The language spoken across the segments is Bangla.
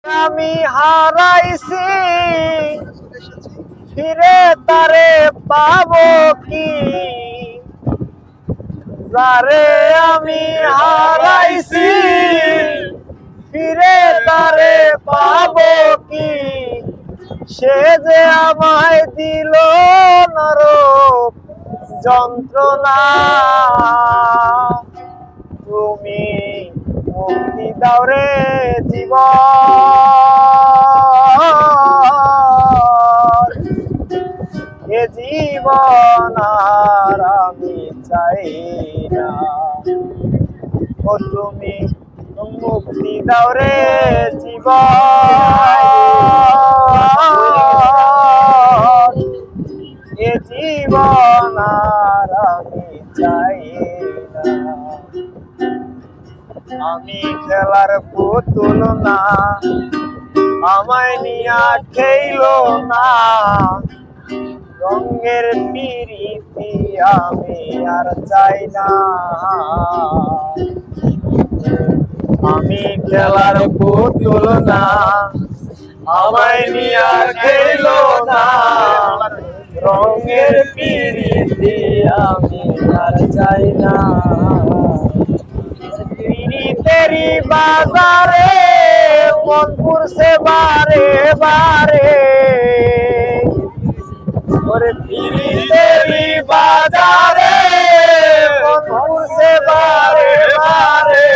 আমি হারাইছি ফিরে তারে পাবো কি, যারে আমি হারাইছি ফিরে তারে পাবো কি, সে যে আমায় দিল নরক যন্ত্রণা। তুমি মুক্তি দাও রে জীবন, এ জীবন আর আমি চাই না। ও তুমি মুক্তি দাও রে জীবন, এ জীবন আর আমি চাই না। আমি খেলার পুতুল না, আমায় নিয়া খেইলো না, রঙের পিরিতি আমি আর চাই না। আমি খেলার পুতুল না, আমায় নিয়া খেইলো না, রঙের পিরিতি আমি আর চাই না। तेरी बाजारे मनपुर से बारे बारे, और तेरी बाजारे मनपुर से बारे बारे,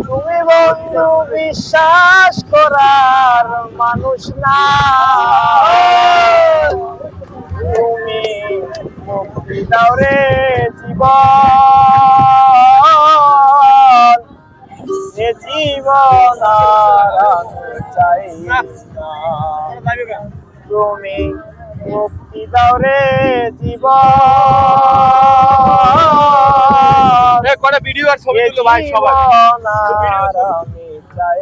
তুমি বন্ধু বিশ্বাস করার মানুষ না। তুমি মুক্তি দাও রে জীবন, এ জীবন আর আমি চাই না। তুমি মুক্তি দাও রে জীবন, ভিডিও আর ছবি তুলতো ভাই সবাই। আমি চাই।